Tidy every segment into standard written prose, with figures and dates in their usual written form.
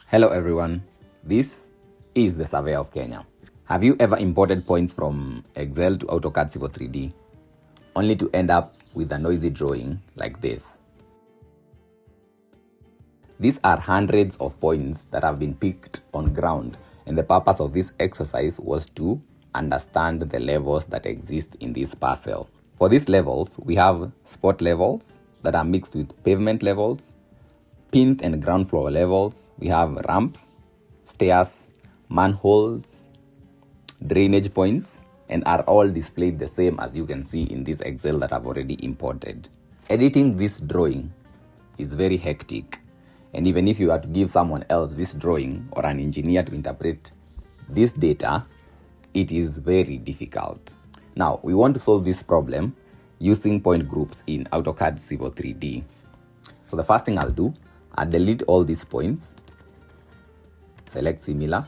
Hello everyone, this is the Surveyor of Kenya. Have you ever imported points from Excel to AutoCAD Civil 3D only to end up with a noisy drawing like this? These are hundreds of points that have been picked on ground, and the purpose of this exercise was to understand the levels that exist in this parcel. For these levels, we have spot levels that are mixed with pavement levels, plinth and ground floor levels. We have ramps, stairs, manholes, drainage points, and are all displayed the same as you can see in this Excel that I've already imported. Editing this drawing is very hectic, and even if you were to give someone else this drawing or an engineer to interpret this data, it is very difficult. Now, we want to solve this problem using point groups in AutoCAD Civil 3D. So the first thing I'll do, I'll delete all these points, select similar,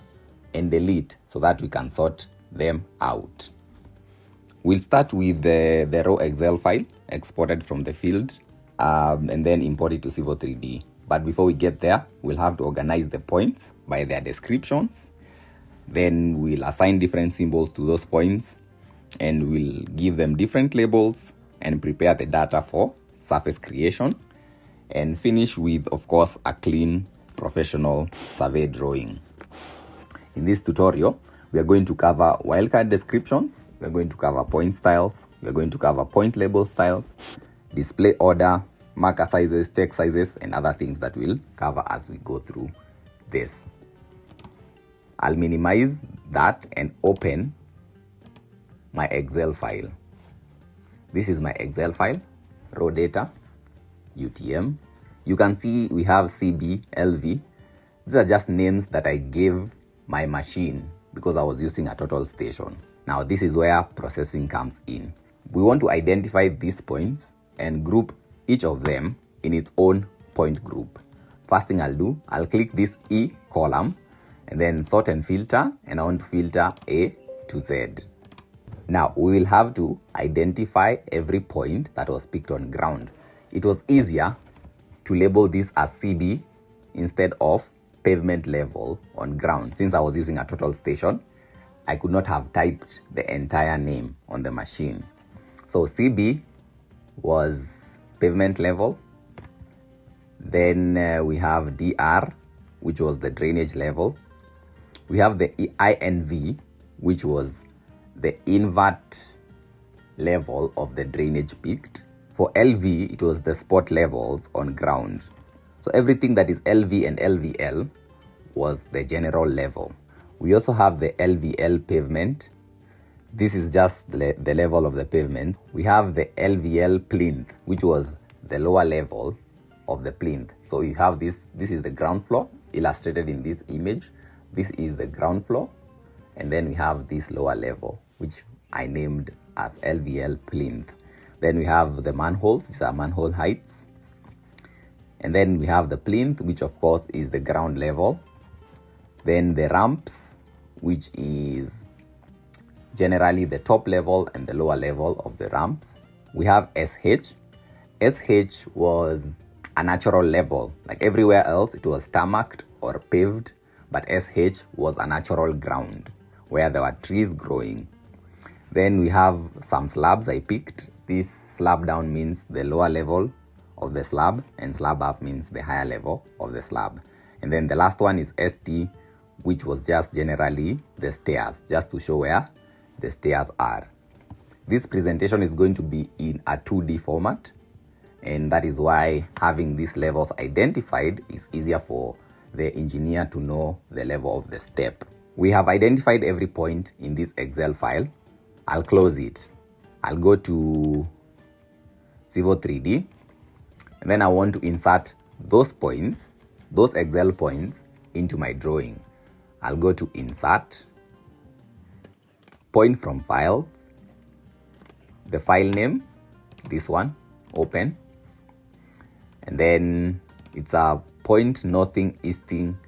and delete so that we can sort them out. We'll start with the raw Excel file exported from the field and then import it to Civil 3D. But before we get there, we'll have to organize the points by their descriptions. Then we'll assign different symbols to those points, and we'll give them different labels and prepare the data for surface creation, and finish with, of course, a clean professional survey drawing. In this tutorial, we are going to cover wildcard descriptions, we are going to cover point styles, we are going to cover point label styles, display order, marker sizes, text sizes, and other things that we'll cover as we go through this. I'll minimize that and open my Excel file. This is my Excel file, raw data, UTM. You can see we have CB, LV. These are just names that I gave my machine because I was using a total station. Now this is where processing comes in. We want to identify these points and group each of them in its own point group. First thing I'll do, I'll click this E column and then sort and filter, and I want to filter A to Z. Now we will have to identify every point that was picked on ground. It was easier to label this as CB instead of pavement level on ground. Since I was using a total station, I could not have typed the entire name on the machine. So CB was pavement level. Then we have DR, which was the drainage level. We have the INV, which was the invert level of the drainage picked. For LV, it was the spot levels on ground. So everything that is LV and LVL was the general level. We also have the LVL pavement. This is just the level of the pavement. We have the LVL plinth, which was the lower level of the plinth. So you have this is the ground floor illustrated in this image. This is the ground floor, and then we have this lower level, which I named as LVL plinth. Then we have the manholes, these are manhole heights. And then we have the plinth, which of course is the ground level. Then the ramps, which is generally the top level and the lower level of the ramps. We have SH. SH was a natural level. Like everywhere else, it was tarmacked or paved, but SH was a natural ground where there were trees growing. Then we have some slabs I picked. This slab down means the lower level of the slab, and slab up means the higher level of the slab. And then the last one is ST, which was just generally the stairs, just to show where the stairs are. This presentation is going to be in a 2D format, and that is why having these levels identified is easier for the engineer to know the level of the step. We have identified every point in this Excel file. I'll close it. I'll go to Civil 3D, and then I want to insert those points, those Excel points, into my drawing. I'll go to Insert, Point from Files, the file name, this one, Open, and then it's a point northing, easting,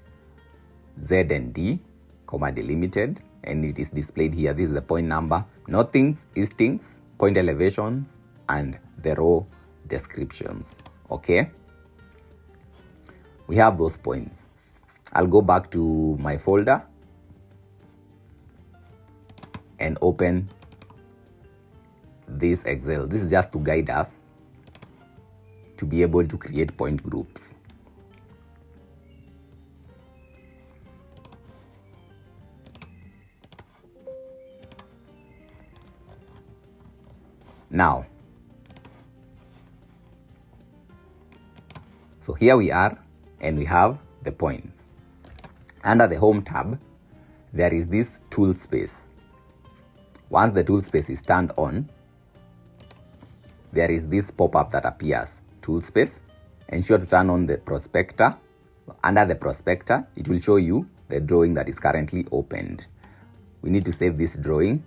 Z and D, comma delimited, and it is displayed here. This is the point number, northings, eastings, point elevations, and the row descriptions. Okay, we have those points. I'll go back to my folder and open this Excel. This is just to guide us to be able to create point groups. Now, so here we are, and we have the points. Under the Home tab, there is this tool space. Once the tool space is turned on, there is this pop-up that appears, tool space. Ensure to turn on the prospector. Under the prospector, it will show you the drawing that is currently opened. We need to save this drawing.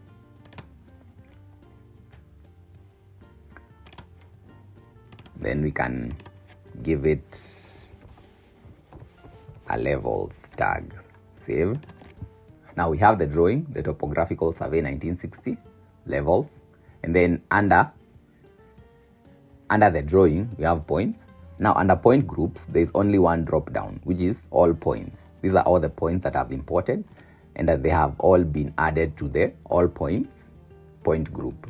Then we can give it a levels tag. Save. Now we have the drawing, the topographical survey 1960 levels, and then under the drawing we have points. Now under point groups there is only one drop down, which is all points. These are all the points that I've imported and that they have all been added to the all points point group.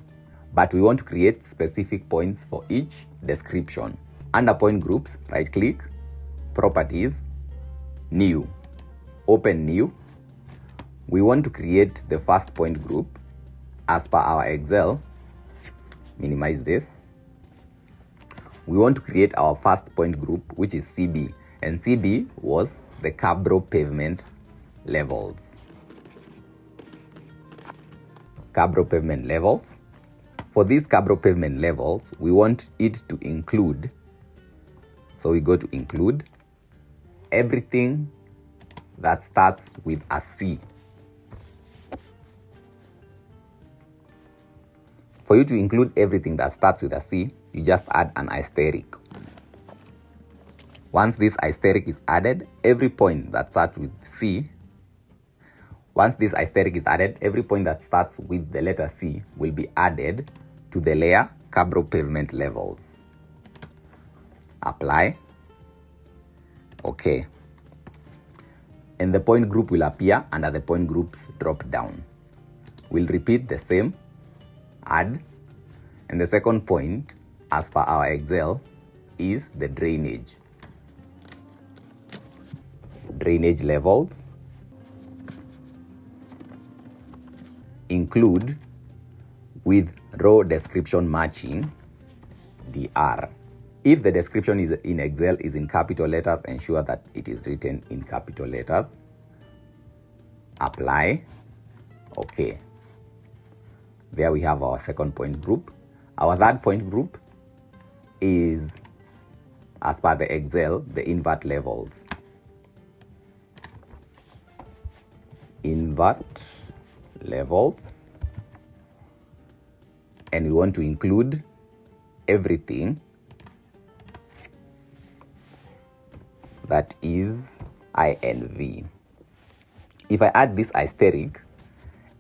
But we want to create specific points for each description. Under point groups, right click, properties, new, open new. We want to create the first point group as per our Excel. Minimize this. We want to create our first point group, which is CB, and CB was the Cabro pavement levels. Cabro pavement levels. For these Cabro pavement levels, we want it to include, so we go to include, everything that starts with a C. For you to include everything that starts with a C, you just add an asterisk. Once this asterisk is added, every point that starts with C, once this asterisk is added, every point that starts with the letter C will be added to the layer Cabro pavement levels. Apply. Okay. And the point group will appear under the point groups drop down. We'll repeat the same. Add. And the second point, as per our Excel, is the drainage. Drainage levels include with row description matching DR. If the description is in Excel is in capital letters, ensure that it is written in capital letters. Apply. Okay. There we have our second point group. Our third point group is, as per the Excel, the invert levels. Invert levels. And we want to include everything that is INV. If I add this asterisk,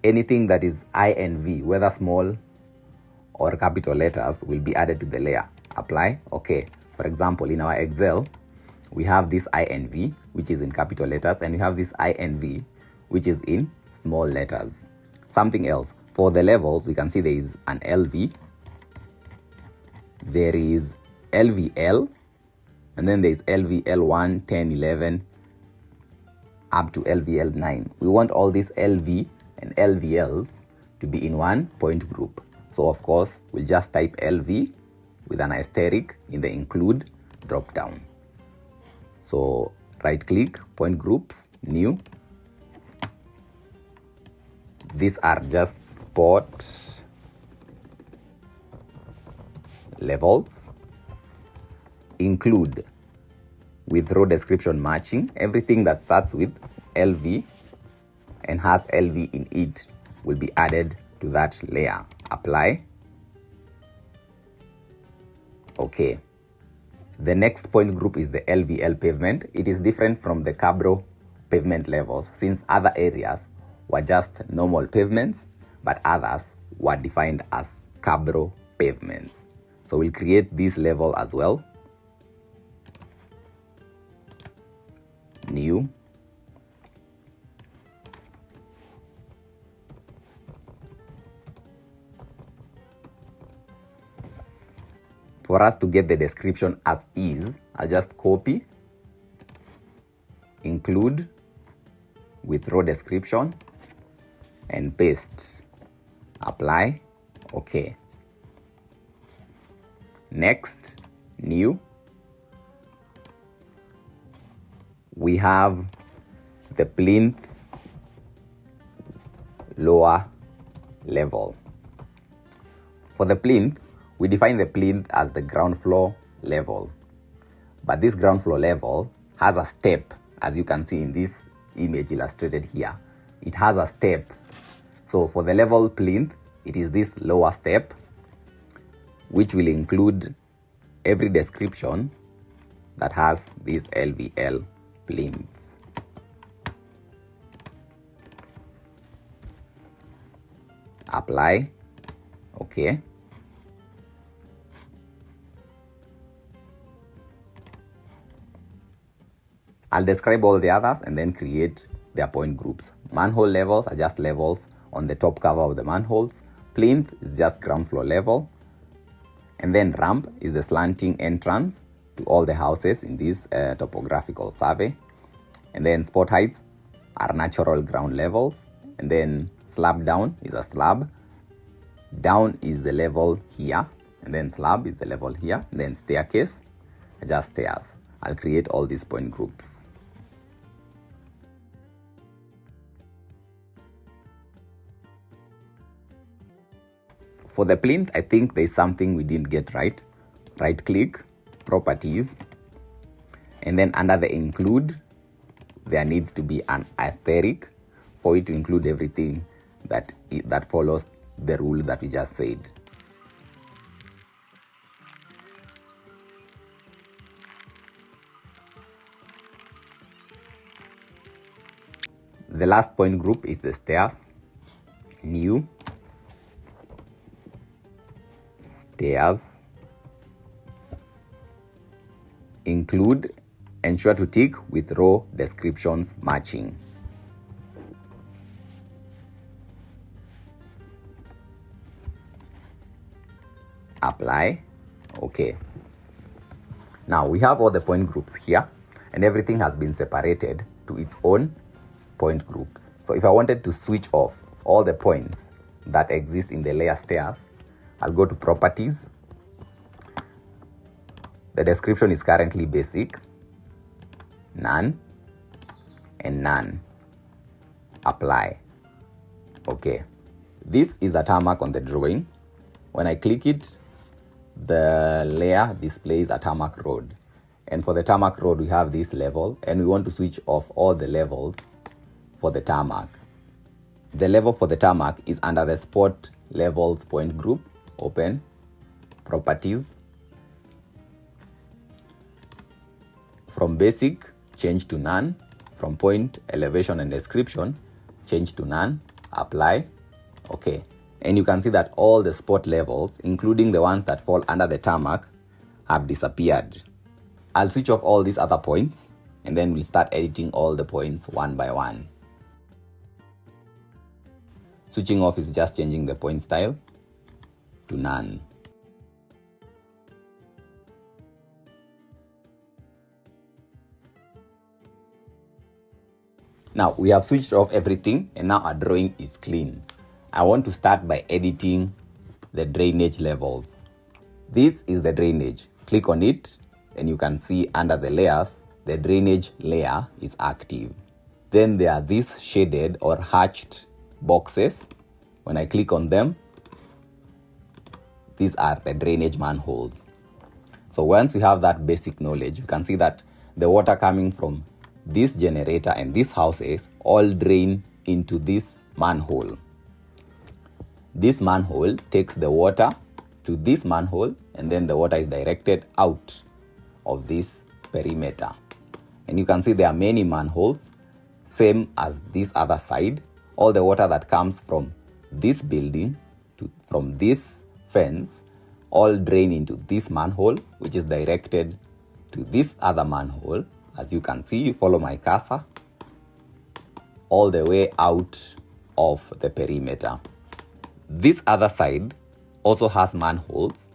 anything that is INV, whether small or capital letters, will be added to the layer. Apply. Okay. For example, in our Excel, we have this INV, which is in capital letters, and we have this INV, which is in small letters. Something else. For the levels, we can see there is an LV, there is LVL, and then there is LVL1, 10, 11, up to LVL9. We want all these LV and LVLs to be in one point group. So of course, we'll just type LV with an asterisk in the include drop down. So right click, point groups, new. These are just spot levels. Include with row description matching. Everything that starts with LV and has LV in it will be added to that layer. Apply. Okay. The next point group is the LVL pavement. It is different from the Cabro pavement levels, since other areas were just normal pavements, but others were defined as Cabro pavements. So we'll create this level as well. New. For us to get the description as is, I'll just copy, include with row description, and paste. Apply. Okay. Next, new. We have the plinth lower level. For the plinth, we define the plinth as the ground floor level. But this ground floor level has a step, as you can see in this image illustrated here. It has a step. So for the level plinth, it is this lower step, which will include every description that has this LVL plinth. Apply. Okay. I'll describe all the others and then create their point groups. Manhole levels are just levels on the top cover of the manholes. Plinth is just ground floor level. And then ramp is the slanting entrance to all the houses in this topographical survey. And then spot heights are natural ground levels. And then slab down is a slab. Down is the level here. And then slab is the level here. And then staircase are just stairs. I'll create all these point groups. For the plinth, I think there's something we didn't get right. Right click, properties, and then under the include, there needs to be an asterisk for it to include everything that follows the rule that we just said. The last point group is the stairs. New, stairs, include, ensure to tick with row descriptions matching. Apply. Okay. Now we have all the point groups here and everything has been separated to its own point groups. So if I wanted to switch off all the points that exist in the layer stairs, I'll go to properties. The description is currently basic, none, and none. Apply. Okay. This is a tarmac on the drawing. When I click it, the layer displays a tarmac road. And for the tarmac road, we have this level, and we want to switch off all the levels for the tarmac. The level for the tarmac is under the spot levels point group. Open, properties. From basic, change to none. From point, elevation, and description, change to none. Apply. Okay. And you can see that all the spot levels, including the ones that fall under the tarmac, have disappeared. I'll switch off all these other points, and then we'll start editing all the points one by one. Switching off is just changing the point style to none. Now we have switched off everything and now our drawing is clean. I want to start by editing the drainage levels. This is the drainage. Click on it and you can see under the layers, the drainage layer is active. Then there are these shaded or hatched boxes. When I click on them, these are the drainage manholes. So once you have that basic knowledge, you can see that the water coming from this generator and these houses all drain into this manhole. This manhole takes the water to this manhole and then the water is directed out of this perimeter. And you can see there are many manholes, same as this other side. All the water that comes from this building from this fence all drain into this manhole, which is directed to this other manhole. As you can see, you follow my cursor all the way out of the perimeter. This other side also has manholes,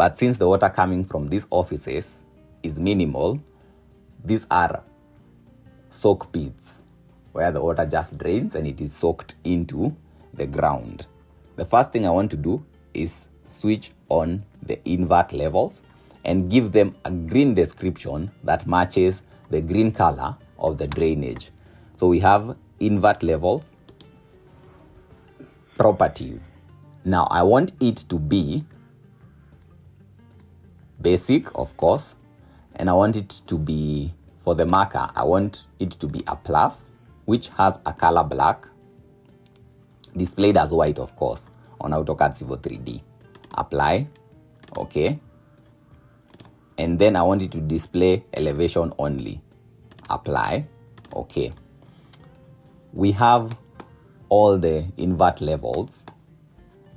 But since the water coming from these offices is minimal, these are soak pits where the water just drains and it is soaked into the ground. The first thing I want to do is switch on the invert levels and give them a green description that matches the green color of the drainage. So we have invert levels, properties. Now I want it to be basic, of course, and I want it to be, for the marker, I want it to be a plus, which has a color black, displayed as white, of course, on AutoCAD Civil 3D. Apply, okay. And then I want it to display elevation only. Apply, okay. We have all the invert levels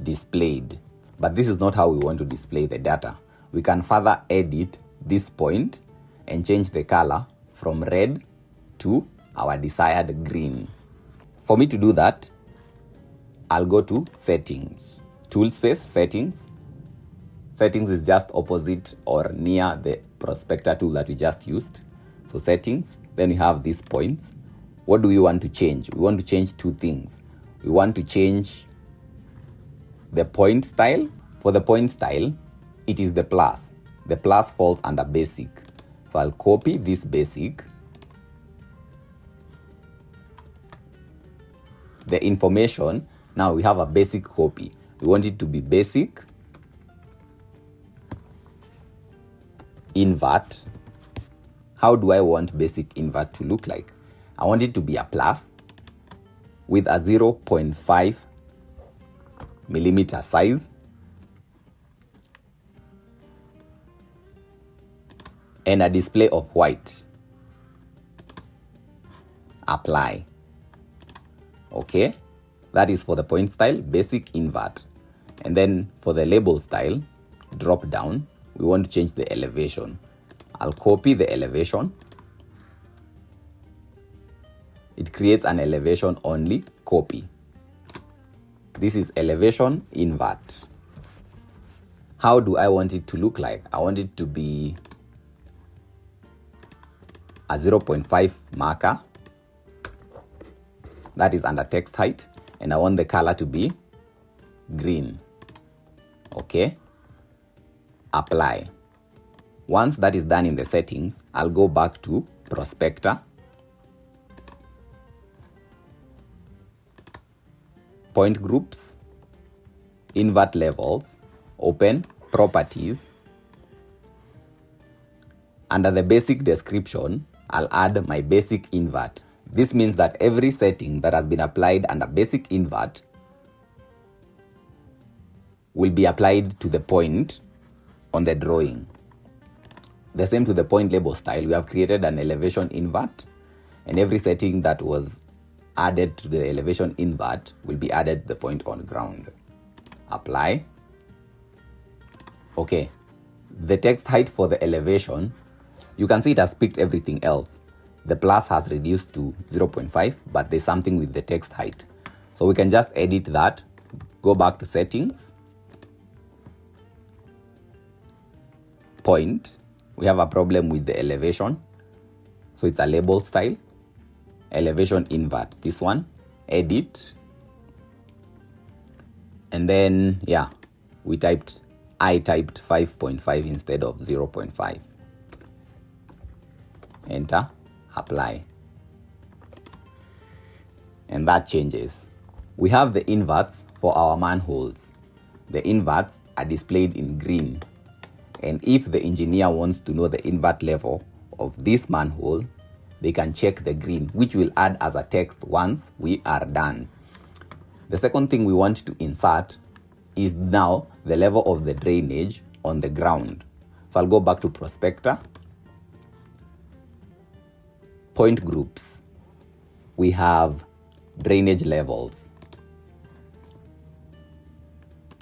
displayed, but this is not how we want to display the data. We can further edit this point and change the color from red to our desired green. For me to do that, I'll go to settings, tool space, settings. Settings is just opposite or near the prospector tool that we just used. So settings, then we have these points. What do we want to change? We want to change two things. We want to change the point style. For the point style, it is the plus. The plus falls under basic. So I'll copy this basic. The information, now we have a basic copy. We want it to be basic, invert. How do I want basic invert to look like? I want it to be a plus with a 0.5 millimeter size and a display of white. Apply. Okay, that is for the point style, basic, invert. And then for the label style, drop down, we want to change the elevation. I'll copy the elevation. It creates an elevation only, copy. This is elevation invert. How do I want it to look like? I want it to be a 0.5 marker. That is under text height. And I want the color to be green. Okay. Apply. Once that is done in the settings, I'll go back to prospector. Point groups, invert levels, open, properties. Under the basic description, I'll add my basic invert. This means that every setting that has been applied under basic invert will be applied to the point on the drawing. The same to the point label style. We have created an elevation invert, and every setting that was added to the elevation invert will be added to the point on ground. Apply. Okay, the text height for the elevation, you can see it has picked everything else. The plus has reduced to 0.5, but there's something with the text height. So we can just edit that, go back to settings, point. We have a problem with the elevation, so it's a label style, elevation invert, this one, edit, and then yeah, I typed 5.5 instead of 0.5. Enter, apply, and that changes. We have the inverts for our manholes. The inverts are displayed in green, and if the engineer wants to know the invert level of this manhole, they can check the green, which will add as a text once we are done. The second thing we want to insert is now the level of the drainage on the ground. So I'll go back to prospector, point groups. We have drainage levels,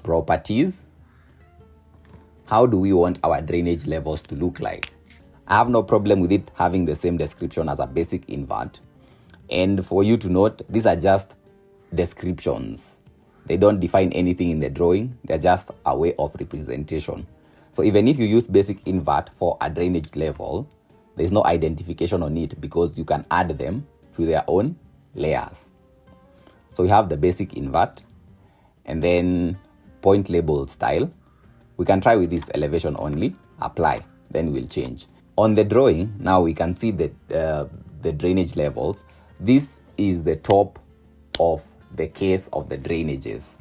properties. How do we want our drainage levels to look like? I have no problem with it having the same description as a basic invert. And for you to note, these are just descriptions. They don't define anything in the drawing. They're just a way of representation. So even if you use basic invert for a drainage level, there's no identification on it because you can add them to their own layers. So we have the basic invert and then point label style. We can try with this elevation only, apply, then we'll change. On the drawing, now we can see that the drainage levels. This is the top of the case of the drainages.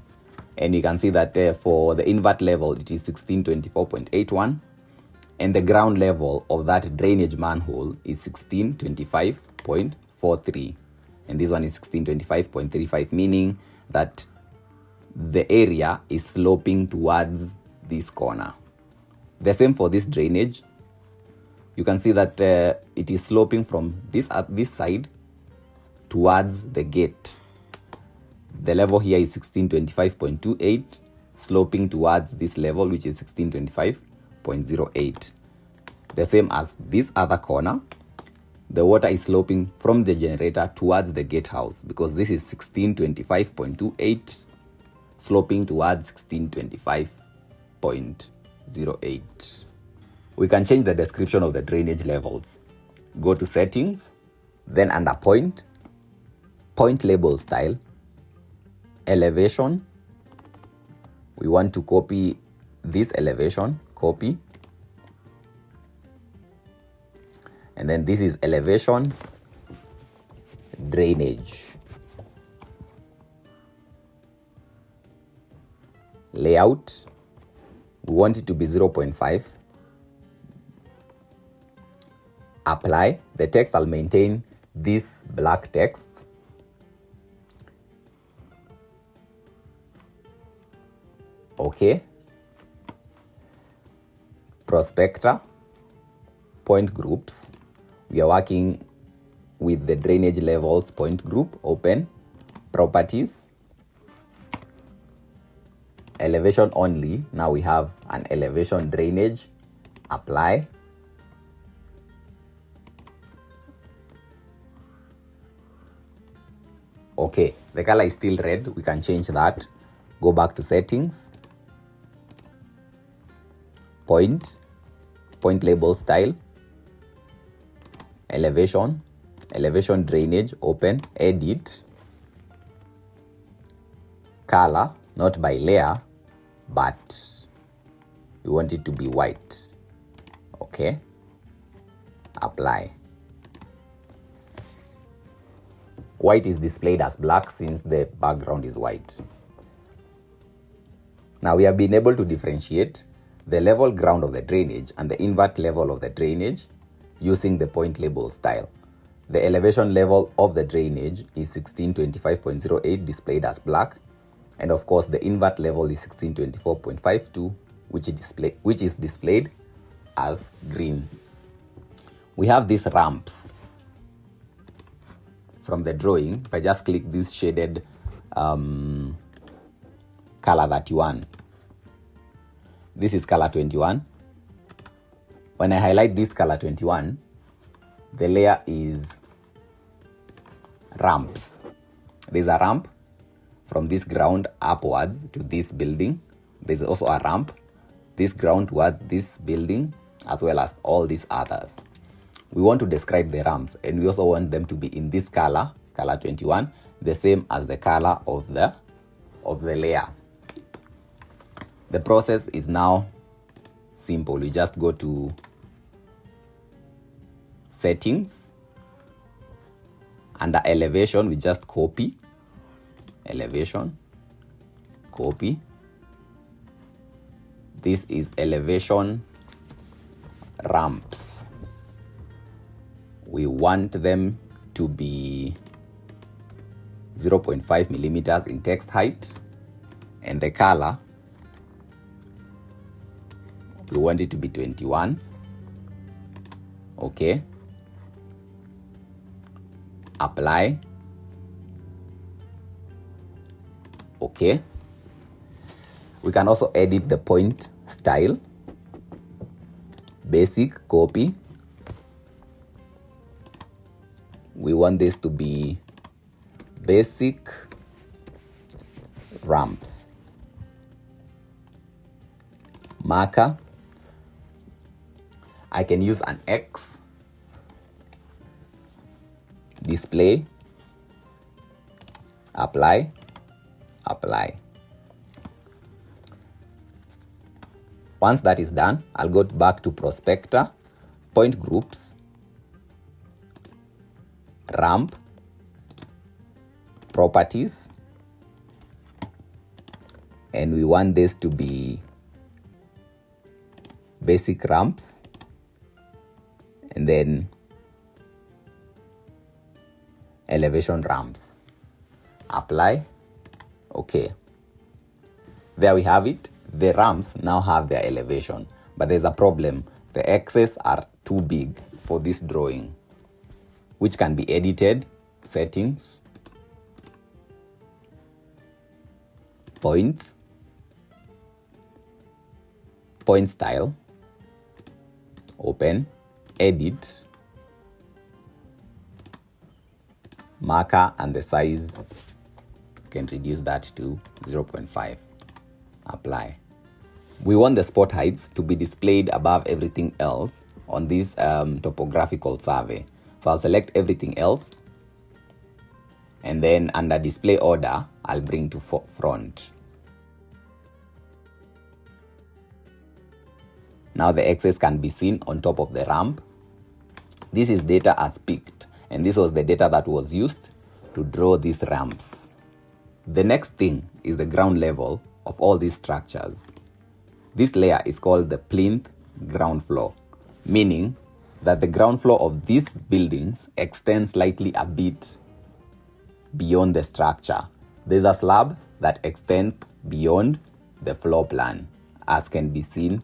And you can see that for the invert level, it is 1624.81. And the ground level of that drainage manhole is 1625.43. And this one is 1625.35, meaning that the area is sloping towards this corner. The same for this drainage. You can see that it is sloping from this side towards the gate. The level here is 1625.28, sloping towards this level, which is 1625.08. The same as this other corner. The water is sloping from the generator towards the gatehouse because this is 1625.28, sloping towards 1625.08. We can change the description of the drainage levels. Go to settings, then under point label style, elevation. We want to copy this elevation, copy. And then this is elevation drainage. Layout, we want it to be 0.5. Apply. The text, I'll maintain this black text. Okay. Prospector, point groups. We are working with the drainage levels point group, open. Properties, elevation only. Now we have an elevation drainage, apply. Okay, the color is still red. We can change that. Go back to settings, point label style, elevation drainage, open, edit, color, not by layer, but we want it to be white. Okay, apply. White is displayed as black since the background is white. Now we have been able to differentiate the level ground of the drainage and the invert level of the drainage using the point label style. The elevation level of the drainage is 1625.08, displayed as black. And of course the invert level is 1624.52, which is displayed as green. We have these ramps. From the drawing, if I just click this shaded color 31, this is color 21. When I highlight this color 21, the layer is ramps. There's a ramp from this ground upwards to this building. There's also a ramp this ground towards this building, as well as all these others. We want to describe the ramps, and we also want them to be in this color 21, the same as the color of the layer. The process is now simple. We just go to settings. Under elevation, we just copy elevation, copy. This is elevation ramps. We want them to be 0.5 millimeters in text height, and the color, we want it to be 21. Okay, apply. Okay, we can also edit the point style. Basic, copy. We want this to be basic ramps. Marker, I can use an X, display, apply, apply. Once that is done, I'll go back to prospector, point groups, ramp, properties, and we want this to be basic ramps, and then elevation ramps. Apply. Okay. There we have it. The ramps now have their elevation, but there's a problem. The X's are too big for this drawing, which can be edited. Settings, points, point style, open, edit, marker, and the size, you can reduce that to 0.5. Apply. We want the spot heights to be displayed above everything else on this topographical survey. So I'll select everything else, and then under display order, I'll bring to front. Now the X's can be seen on top of the ramp. This is data as picked, and this was the data that was used to draw these ramps. The next thing is the ground level of all these structures. This layer is called the plinth ground floor, meaning that the ground floor of these buildings extends slightly a bit beyond the structure. There's a slab that extends beyond the floor plan, as can be seen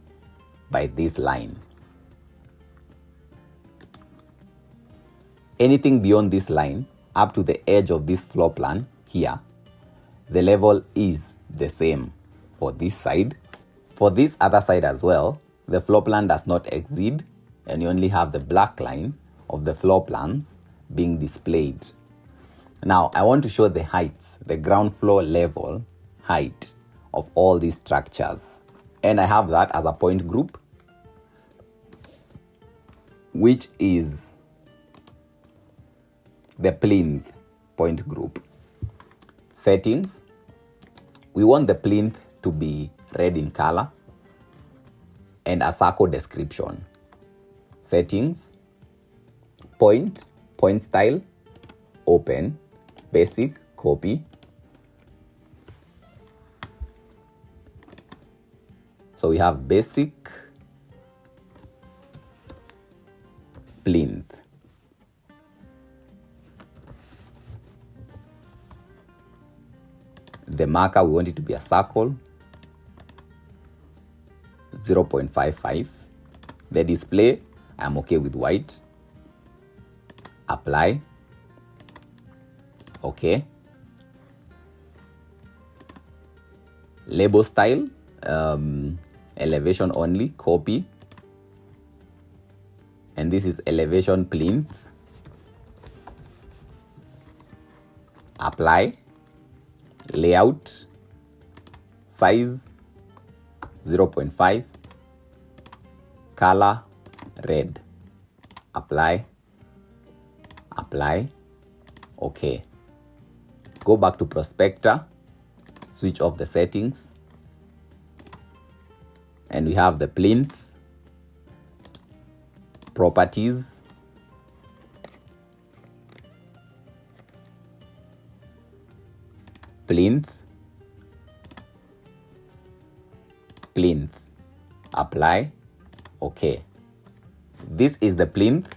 by this line. Anything beyond this line, up to the edge of this floor plan here, the level is the same for this side. For this other side as well, the floor plan does not exceed, and you only have the black line of the floor plans being displayed. Now, I want to show the heights, the ground floor level height of all these structures. And I have that as a point group, which is the plinth point group. Settings, we want the plinth to be red in color and a circle description. Settings, point style, open, basic, copy. So we have basic plinth. The marker, we want it to be a circle, 0.55. The display, I'm okay with white. Apply. Okay. Label style, elevation only, copy. And this is elevation plinth. Apply. Layout, size 0.5, color red. Apply. Apply. Okay. Go back to prospector, switch off the settings, and we have the plinth, properties, plinth, apply. Okay, this is the plinth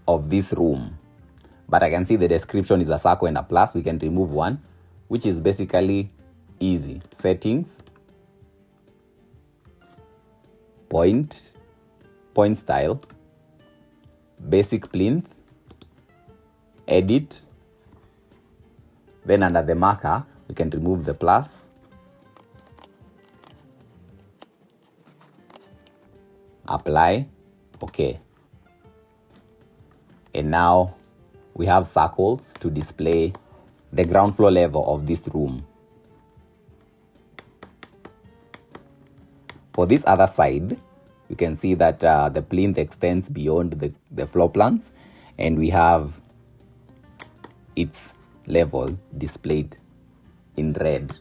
of this room, but I can see the description is a circle and a plus. We can remove one, which is basically easy. Settings, point style, basic plinth, edit. Then under the marker, we can remove the plus. Apply. Okay. And now we have circles to display the ground floor level of this room. For this other side, you can see that the plinth extends beyond the floor plans, and we have its level displayed in red.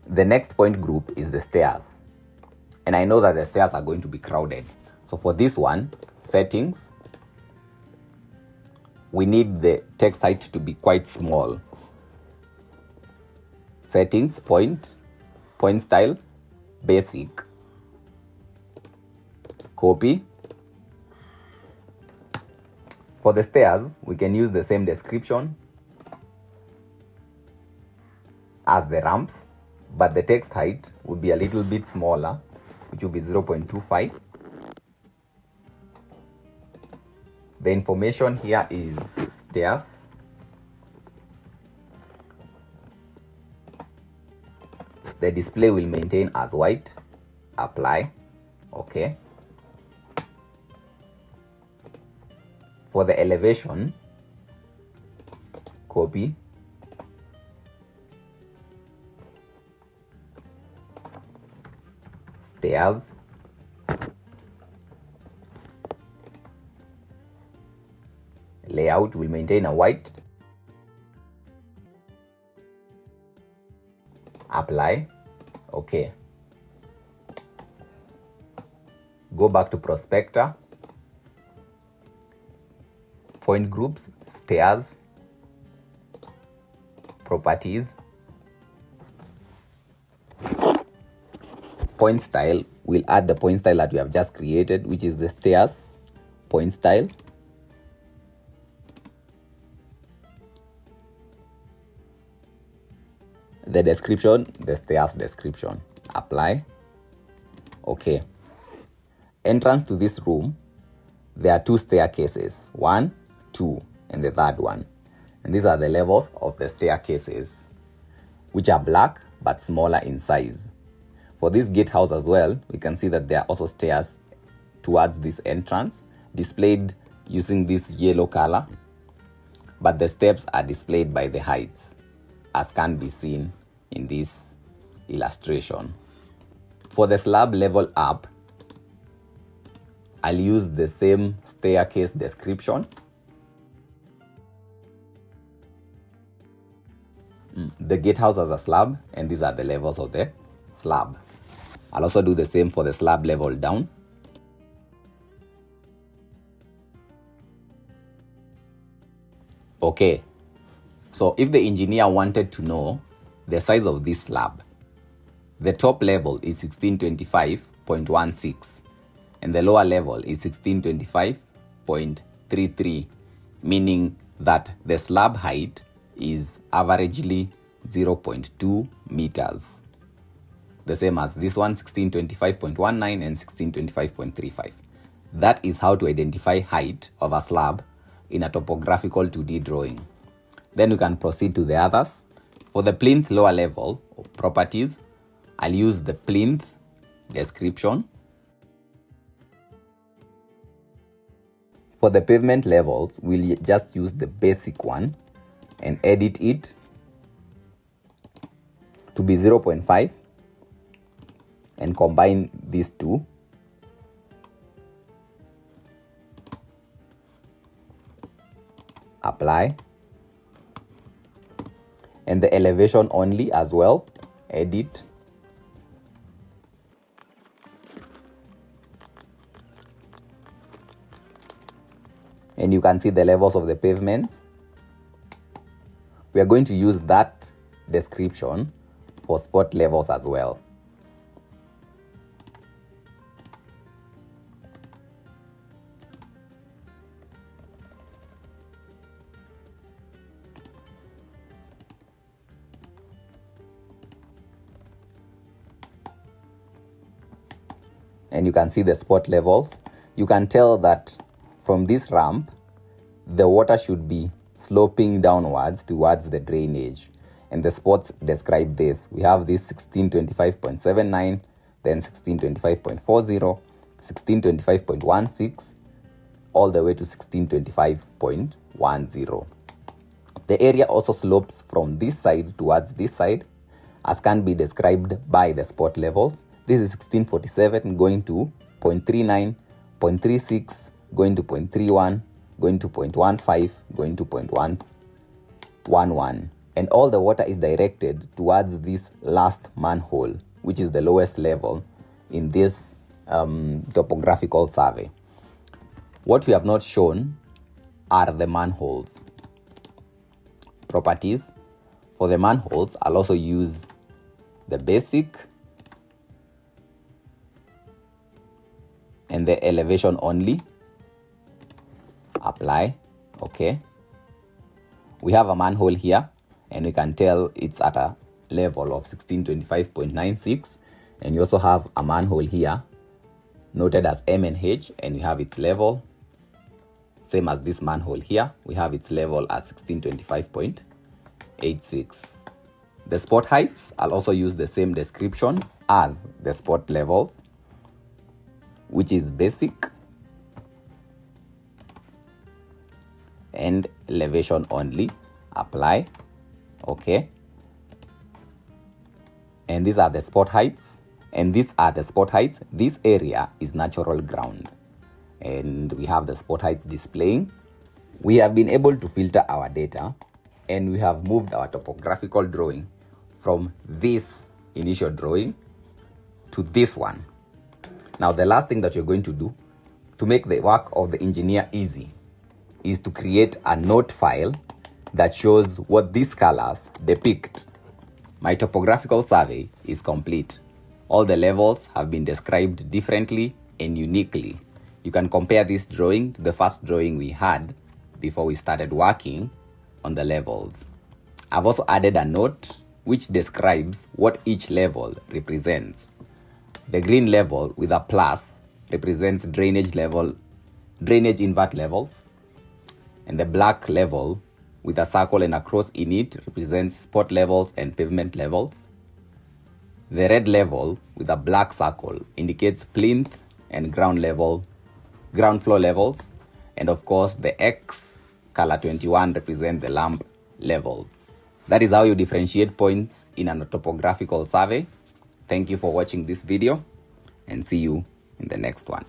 The next point group is the stairs, and I know that the stairs are going to be crowded. So for this one, settings, we need the text height to be quite small. Settings, point style, basic, copy. For the stairs, we can use the same description as the ramps, but the text height would be a little bit smaller, which will be 0.25. The information here is stairs. The display will maintain as white. Apply. Okay. For the elevation, copy. Stairs. Layout will maintain a white. Apply. Okay. Go back to prospector. Point groups, stairs, properties, point style. We'll add the point style that we have just created, which is the stairs point style. The description, the stairs description. Apply. Okay. Entrance to this room, there are 2 staircases, 1, 2, and the third one. And these are the levels of the staircases, which are black but smaller in size. For this gatehouse as well, we can see that there are also stairs towards this entrance, displayed using this yellow color, but the steps are displayed by the heights, as can be seen in this illustration. For the slab level up, I'll use the same staircase description. The gatehouse has a slab, and these are the levels of the slab. I'll also do the same for the slab level down. Okay, so if the engineer wanted to know the size of this slab, the top level is 1625.16 and the lower level is 1625.33, meaning that the slab height is averagely 0.2 meters. The same as this one, 1625.19 and 1625.35. That is how to identify height of a slab in a topographical 2D drawing. Then we can proceed to the others. For the plinth lower level of properties, I'll use the plinth description. For the pavement levels, we'll just use the basic one and edit it to be 0.5 and combine these two. Apply. And the elevation only as well, edit. And you can see the levels of the pavements. We are going to use that description for spot levels as well. And you can see the spot levels. You can tell that from this ramp, the water should be sloping downwards towards the drainage. And the spots describe this. We have this 1625.79, then 1625.40, 1625.16, all the way to 1625.10. The area also slopes from this side towards this side, as can be described by the spot levels. This is 1647 going to 0.39, 0.36 going to 0.31, going to 0.15, going to 0.111. And all the water is directed towards this last manhole, which is the lowest level in this topographical survey. What we have not shown are the manholes. Properties. For the manholes, I'll also use the basic and the elevation only. Apply. Okay. We have a manhole here, and we can tell it's at a level of 1625.96. And you also have a manhole here noted as M and H, and we have its level. Same as this manhole here, we have its level as 1625.86. The spot heights, I'll also use the same description as the spot levels, which is basic and elevation only. Apply. Okay. And these are the spot heights. And these are the spot heights. This area is natural ground. And we have the spot heights displaying. We have been able to filter our data, and we have moved our topographical drawing from this initial drawing to this one. Now, the last thing that you're going to do to make the work of the engineer easy is to create a note file that shows what these colors depict. My topographical survey is complete. All the levels have been described differently and uniquely. You can compare this drawing to the first drawing we had before we started working on the levels. I've also added a note which describes what each level represents. The green level with a plus represents drainage invert levels, and the black level with a circle and a cross in it represents spot levels and pavement levels. The red level with a black circle indicates plinth and ground floor levels, and of course the X color 21 represents the lump levels. That is how you differentiate points in a topographical survey. Thank you for watching this video, and see you in the next one.